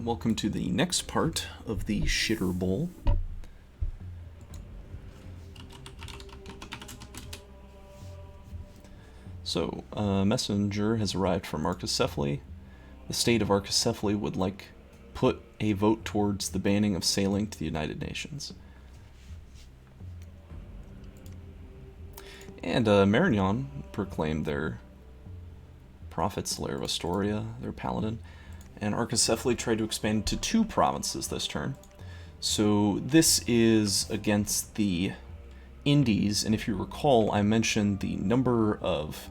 welcome to the next part of the Shitterbowl. So, a messenger has arrived from Archaecephaly. The state of Archaecephaly would put a vote towards the banning of sailing to the United Nations. And Marignon proclaimed their prophet, Slayer of Astoria, their paladin. And Archaecephaly tried to expand to 2 provinces this turn. So this is against the Indies, and if you recall, I mentioned the number of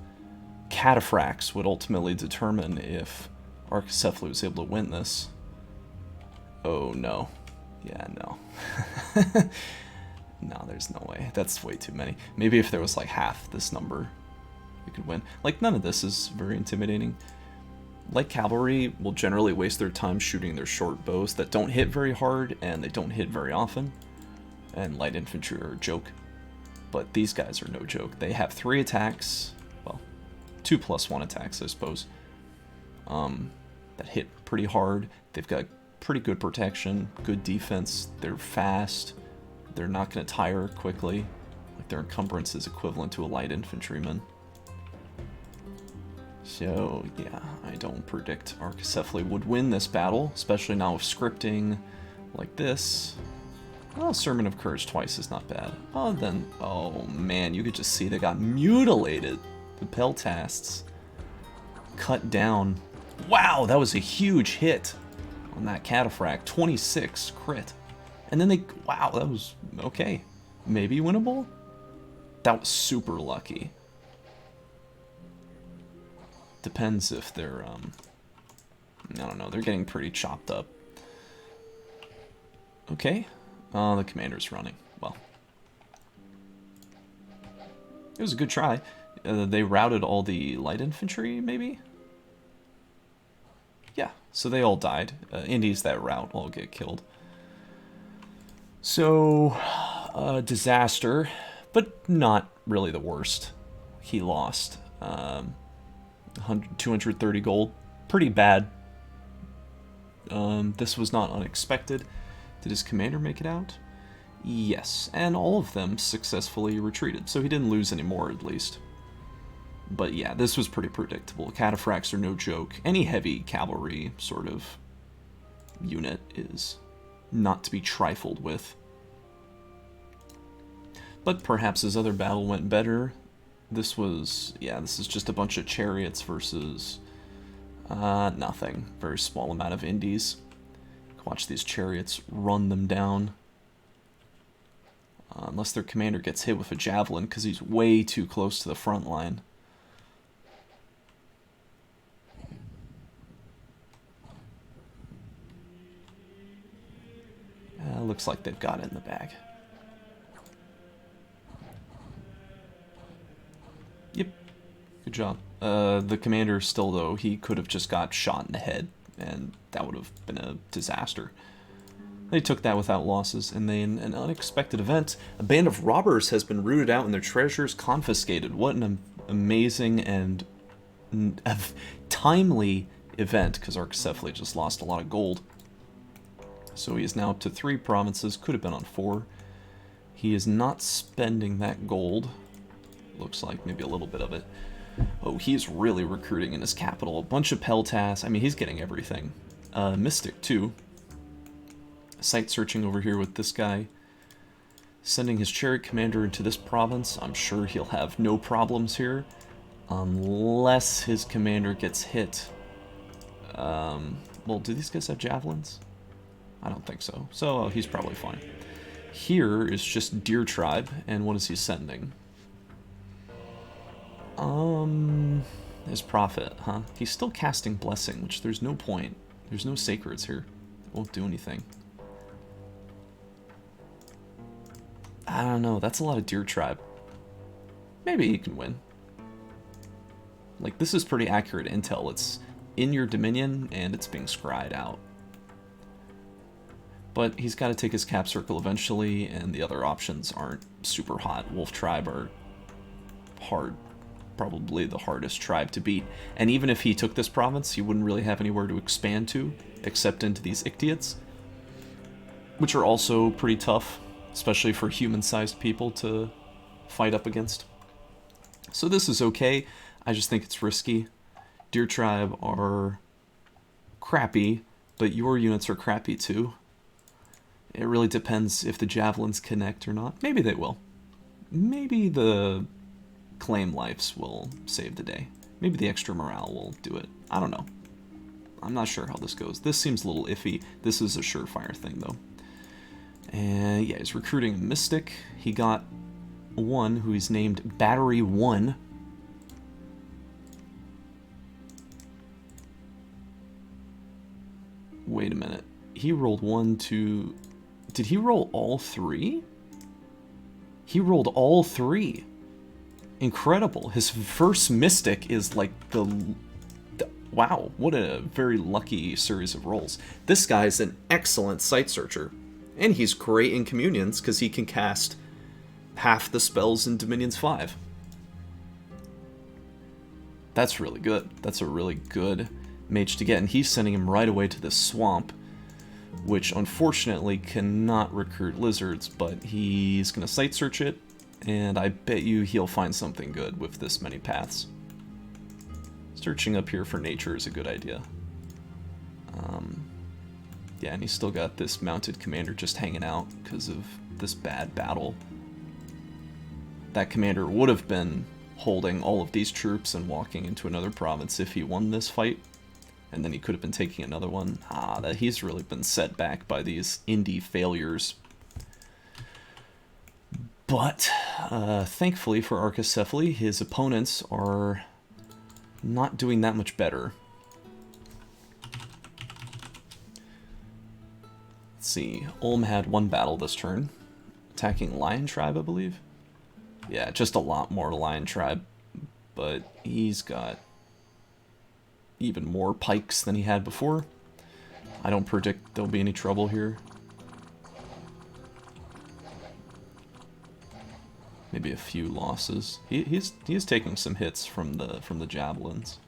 cataphracts would ultimately determine if Archaecephaly was able to win this. Oh no. Yeah, no. No, there's no way. That's way too many. Maybe if there was like half this number, you could win. Like, none of this is very intimidating. Light cavalry will generally waste their time shooting their short bows that don't hit very hard and they don't hit very often. And light infantry are a joke. But these guys are no joke. They have 3 attacks, well, 2 plus 1 attacks, I suppose, that hit pretty hard. They've got pretty good protection, good defense. They're fast. They're not going to tire quickly. Like, their encumbrance is equivalent to a light infantryman. So, yeah, I don't predict Archaecephaly would win this battle, especially now with scripting like this. Well, Sermon of Courage twice is not bad. Oh, then, oh man, you could just see they got mutilated. The Peltasts cut down. Wow, that was a huge hit on that cataphract. 26 crit. And then they, wow, that was, okay. Maybe winnable? That was super lucky. Depends if they're, I don't know, they're getting pretty chopped up. Okay. The commander's running. Well, it was a good try. They routed all the light infantry, maybe? Yeah, so they all died. Indies that rout all get killed. So, disaster, but not really the worst. He lost 230 gold. Pretty bad. This was not unexpected. Did his commander make it out? Yes, and all of them successfully retreated, so he didn't lose any more at least. But yeah, this was pretty predictable. Cataphracts are no joke. Any heavy cavalry sort of unit is not to be trifled with. But perhaps his other battle went better. This was, yeah, this is just a bunch of chariots versus nothing. Very small amount of Indies. Watch these chariots run them down. Unless their commander gets hit with a javelin because he's way too close to the front line. Looks like they've got it in the bag. Yep. Good job. The commander still, though, he could have just got shot in the head, and that would have been a disaster. They took that without losses, and then an unexpected event. A band of robbers has been rooted out and their treasures confiscated. What an amazing and timely event, because Archaecephaly just lost a lot of gold. So he is now up to 3 provinces, could have been on 4. He is not spending that gold. Looks like maybe a little bit of it. Oh, he's really recruiting in his capital. A bunch of Peltas. I mean, he's getting everything. Mystic, too. Site searching over here with this guy. Sending his chariot commander into this province. I'm sure he'll have no problems here. Unless his commander gets hit. Well, do these guys have javelins? I don't think so. So, he's probably fine. Here is just Deer Tribe, and what is he sending? His prophet, huh? He's still casting Blessing, which there's no point. There's no sacreds here. It won't do anything. I don't know. That's a lot of Deer Tribe. Maybe he can win. Like, this is pretty accurate intel. It's in your dominion, and it's being scried out. But he's got to take his cap circle eventually, and the other options aren't super hot. Wolf Tribe are hard. probably the hardest tribe to beat. And even if he took this province, he wouldn't really have anywhere to expand to, except into these Ictiots, which are also pretty tough, especially for human-sized people to fight up against. So this is okay. I just think it's risky. Deer Tribe are crappy, but your units are crappy too. It really depends if the javelins connect or not. Maybe they will. Maybe the claim lives will save the day. Maybe the extra morale will do it. I don't know. I'm not sure how this goes. This seems a little iffy. This is a surefire thing, though. And yeah, he's recruiting a Mystic. He got one who he's named Battery 1. Wait a minute. He rolled 1, 2... Did he roll all 3? He rolled all 3. Incredible. His first Mystic is like the... Wow, what a very lucky series of rolls. This guy's an excellent Sight Searcher. And he's great in Communions because he can cast half the spells in Dominions 5. That's really good. That's a really good mage to get. And he's sending him right away to this swamp, which unfortunately cannot recruit lizards, but he's going to Sight Search it, and I bet you he'll find something good with this many paths. Searching up here for nature is a good idea. Yeah, and he's still got this mounted commander just hanging out because of this bad battle. That commander would have been holding all of these troops and walking into another province if he won this fight, and then he could have been taking another one. That he's really been set back by these indie failures. But thankfully for Archaecephaly, his opponents are not doing that much better. Let's see, Ulm had one battle this turn, attacking Lion Tribe, I believe. Yeah, just a lot more Lion Tribe, but he's got even more pikes than he had before. I don't predict there'll be any trouble here. Maybe a few losses. He's taking some hits from the javelins,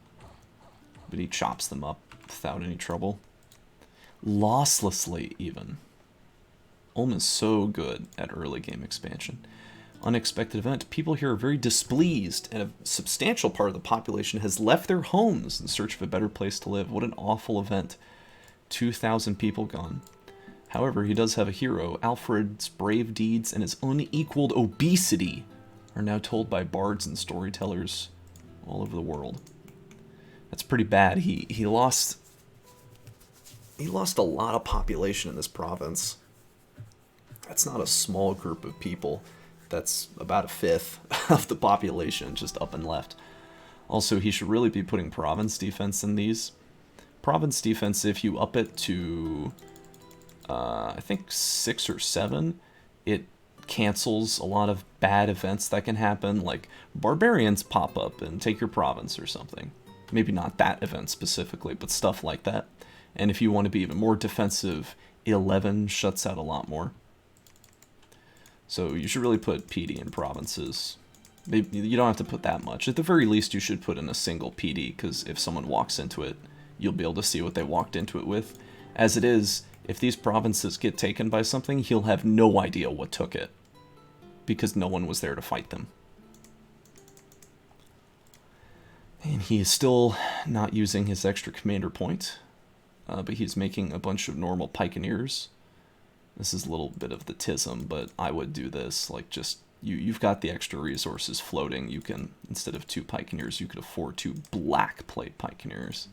but he chops them up without any trouble. Losslessly, even. Ulm is so good at early game expansion. Unexpected event. People here are very displeased, and a substantial part of the population has left their homes in search of a better place to live. What an awful event. 2,000 people gone. However, he does have a hero. Alfred's brave deeds and his unequaled obesity are now told by bards and storytellers all over the world. That's pretty bad. He lost a lot of population in this province. That's not a small group of people. That's about a fifth of the population just up and left. Also, he should really be putting province defense in these. Province defense, if you up it to, I think 6 or 7, it cancels a lot of bad events that can happen, like barbarians pop up and take your province or something. Maybe not that event specifically, but stuff like that. And if you want to be even more defensive, 11 shuts out a lot more. So you should really put PD in provinces. Maybe you don't have to put that much. At the very least, you should put in a single PD, because if someone walks into it, you'll be able to see what they walked into it with. As it is, if these provinces get taken by something, he'll have no idea what took it, because no one was there to fight them. And he is still not using his extra commander point, but he's making a bunch of normal pikeneers. This is a little bit of the tism, but I would do this. Like, just, you've got the extra resources floating. You can, instead of 2 pikeneers, you could afford 2 black plate pikeneers.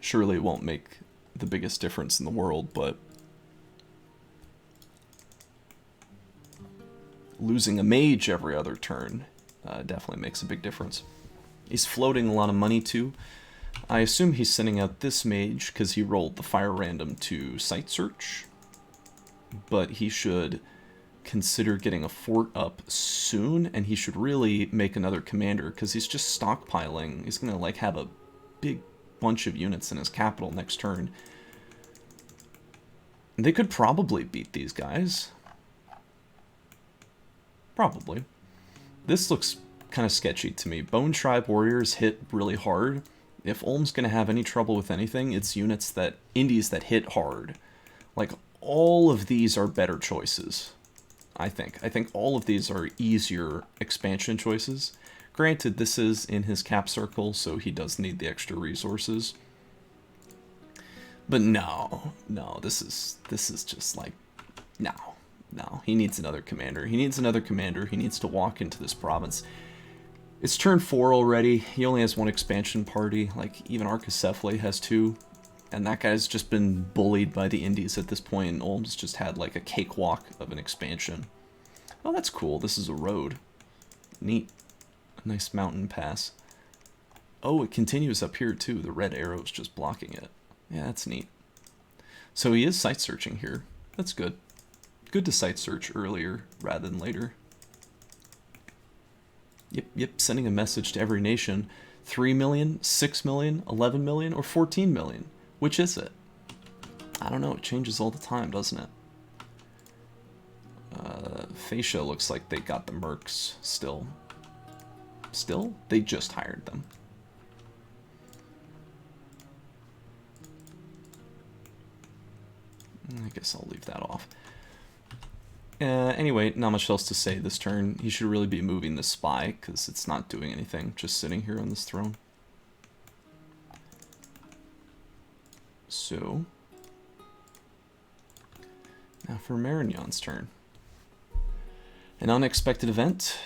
Surely it won't make the biggest difference in the world, but losing a mage every other turn definitely makes a big difference. He's floating a lot of money too. I assume he's sending out this mage because he rolled the fire random to Sight Search, but he should consider getting a fort up soon, and he should really make another commander because he's just stockpiling. He's gonna like have a big bunch of units in his capital next turn. They could probably beat these guys. Probably. This looks kind of sketchy to me. Bone Tribe Warriors hit really hard. If Ulm's going to have any trouble with anything, it's units that, indies that hit hard. Like, all of these are better choices, I think. I think all of these are easier expansion choices. Granted, this is in his cap circle, so he does need the extra resources. But no, this is just like, no, he needs another commander. He needs another commander. He needs to walk into this province. It's turn 4 already. He only has 1 expansion party. Like, even Archaecephaly has 2. And that guy's just been bullied by the indies at this point, and Ulm's just had like a cakewalk of an expansion. Oh, that's cool. This is a road. Neat. A nice mountain pass. Oh, it continues up here too. The red arrow's just blocking it. Yeah, that's neat. So he is site searching here. That's good. Good to site search earlier rather than later. Yep, sending a message to every nation. 3 million, 6 million, 11 million, or 14 million. Which is it? I don't know, it changes all the time, doesn't it? Fascia looks like they got the mercs still. Still? They just hired them. I guess I'll leave that off. Anyway, not much else to say this turn. He should really be moving the spy, because it's not doing anything, just sitting here on this throne. So, now for Marignon's turn. An unexpected event.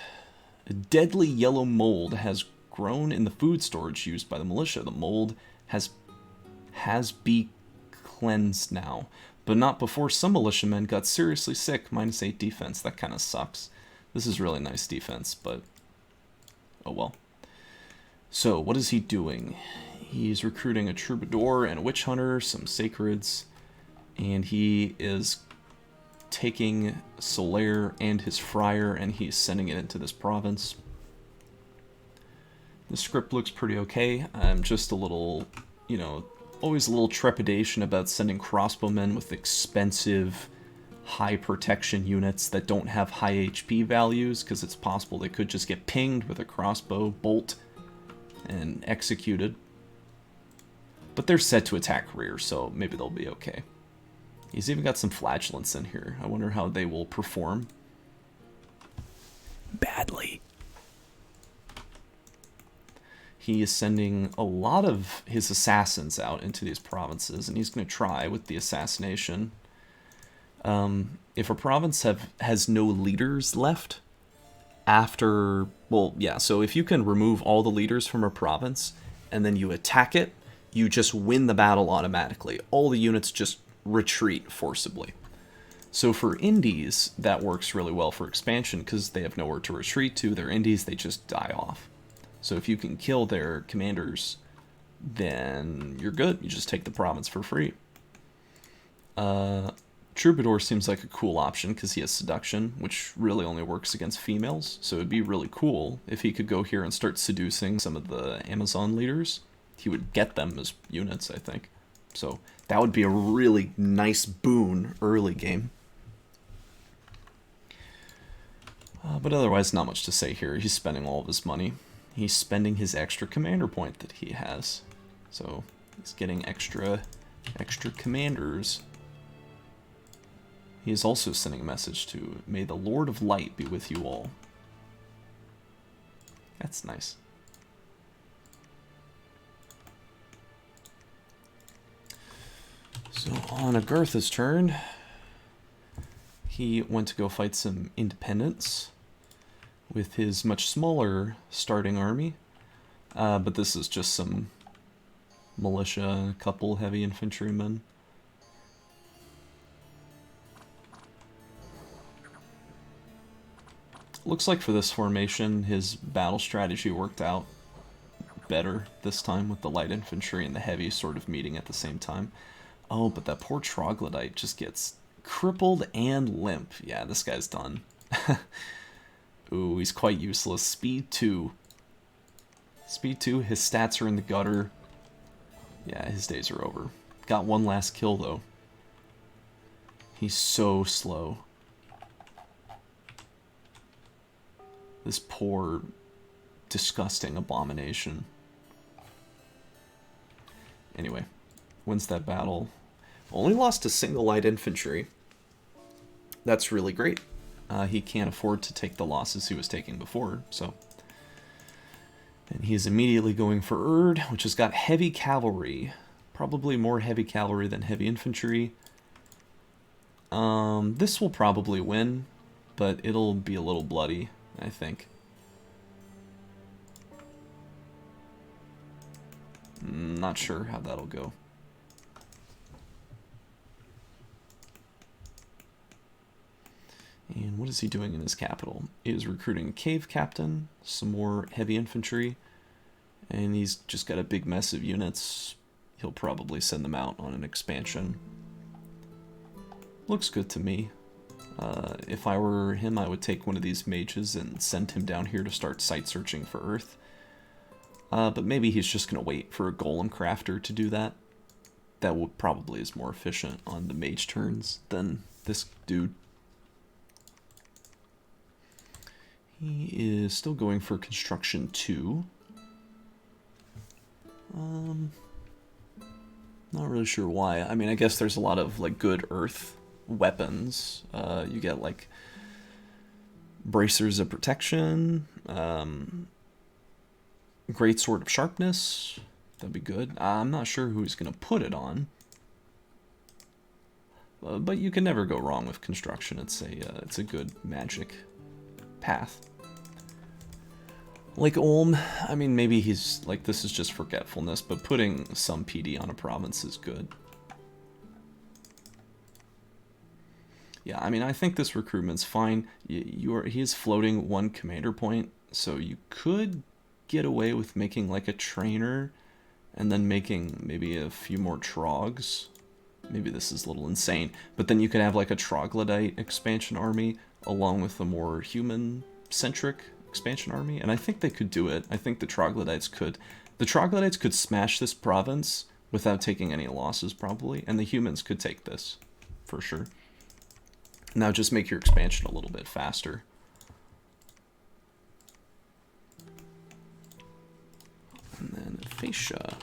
A deadly yellow mold has grown in the food storage used by the militia. The mold has be cleansed now, but not before some militiamen got seriously sick. -8 defense. That kind of sucks. This is really nice defense, but oh well. So, what is he doing? He's recruiting a troubadour and a witch hunter, some sacreds, and he is taking Solaire and his friar, and he's sending it into this province. The script looks pretty okay. I'm just a little, you know, always a little trepidation about sending crossbowmen with expensive, high protection units that don't have high HP values, because it's possible they could just get pinged with a crossbow bolt and executed. But they're set to attack rear, so maybe they'll be okay. He's even got some flagellants in here. I wonder how they will perform. Badly. He is sending a lot of his assassins out into these provinces, and he's going to try with the assassination. If a province has no leaders left after... Well, yeah, so if you can remove all the leaders from a province, and then you attack it, you just win the battle automatically. All the units just retreat forcibly. So for indies, that works really well for expansion because they have nowhere to retreat to. They're indies, they just die off. So if you can kill their commanders, then you're good. You just take the province for free. Troubadour seems like a cool option because he has seduction, which really only works against females. So it'd be really cool if he could go here and start seducing some of the Amazon leaders. He would get them as units, I think. So that would be a really nice boon early game. But otherwise, not much to say here. He's spending all of his money. He's spending his extra commander point that he has. So he's getting extra commanders. He is also sending a message to, "May the Lord of Light be with you all." That's nice. So on Agartha's turn, he went to go fight some independents with his much smaller starting army. But this is just some militia, a couple heavy infantrymen. Looks like for this formation, his battle strategy worked out better this time with the light infantry and the heavy sort of meeting at the same time. Oh, but that poor troglodyte just gets crippled and limp. Yeah, this guy's done. Ooh, he's quite useless. Speed 2. Speed 2, his stats are in the gutter. Yeah, his days are over. Got one last kill, though. He's so slow. This poor disgusting abomination. Anyway, wins that battle. Only lost a single light infantry. That's really great. He can't afford to take the losses he was taking before, so. And he's immediately going for Erd, which has got heavy cavalry. Probably more heavy cavalry than heavy infantry. This will probably win, but it'll be a little bloody, I think. Not sure how that'll go. And what is he doing in his capital? He is recruiting a cave captain, some more heavy infantry, and he's just got a big mess of units. He'll probably send them out on an expansion. Looks good to me. If I were him, I would take one of these mages and send him down here to start site searching for Earth. But maybe he's just going to wait for a golem crafter to do that. That would probably is more efficient on the mage turns than this dude. He is still going for construction 2. Not really sure why. I mean, I guess there's a lot of like good earth weapons. You get like bracers of protection, great sword of sharpness. That'd be good. I'm not sure who he's gonna put it on, but you can never go wrong with construction. It's a good magic path. Like Ulm, I mean, maybe he's like, this is just forgetfulness, but putting some PD on a province is good. Yeah, I mean, I think this recruitment's fine. He is floating 1 commander point, so you could get away with making like a trainer and then making maybe a few more trogs. Maybe this is a little insane, but then you could have like a troglodyte expansion army along with a more human-centric expansion army, and I think they could do it. I think the troglodytes could. The troglodytes could smash this province without taking any losses, probably, and the humans could take this, for sure. Now just make your expansion a little bit faster. And then fascia.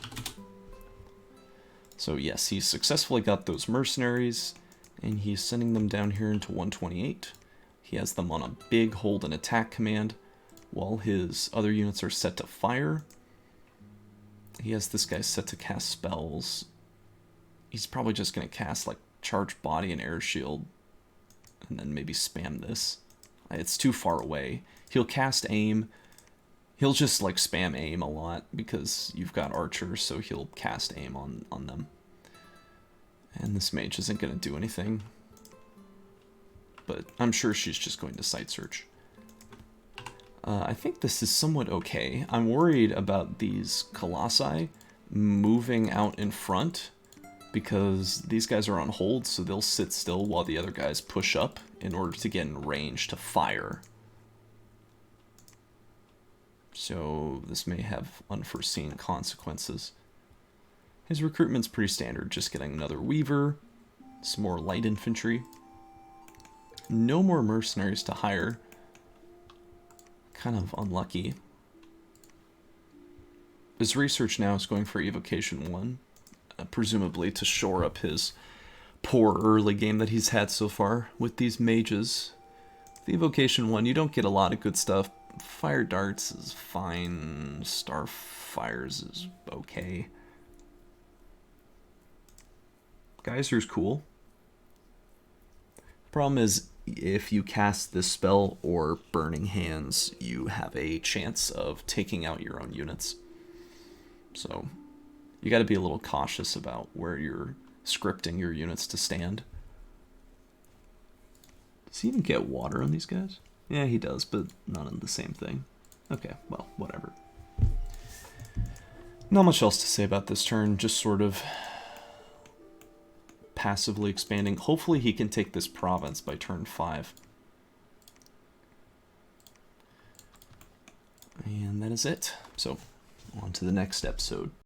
So yes, he's successfully got those mercenaries, and he's sending them down here into 128. He has them on a big hold and attack command, while his other units are set to fire. He has this guy set to cast spells. He's probably just going to cast like charge body and air shield, and then maybe spam this. It's too far away. He'll cast aim. He'll just like spam aim a lot because you've got archers, so he'll cast aim on them. And this mage isn't going to do anything, but I'm sure she's just going to site search. I think this is somewhat okay. I'm worried about these colossi moving out in front because these guys are on hold, so they'll sit still while the other guys push up in order to get in range to fire. So this may have unforeseen consequences. His recruitment's pretty standard, just getting another weaver, some more light infantry. No more mercenaries to hire. Kind of unlucky. His research now is going for evocation 1, presumably to shore up his poor early game that he's had so far with these mages. The evocation 1, you don't get a lot of good stuff. Fire darts is fine. Starfires is okay. Geyser's cool. Problem is, if you cast this spell or Burning Hands, you have a chance of taking out your own units. So you got to be a little cautious about where you're scripting your units to stand. Does he even get water on these guys? Yeah, he does, but not on the same thing. Okay, well, whatever. Not much else to say about this turn, just sort of passively expanding. Hopefully he can take this province by turn 5. And that is it. So, on to the next episode.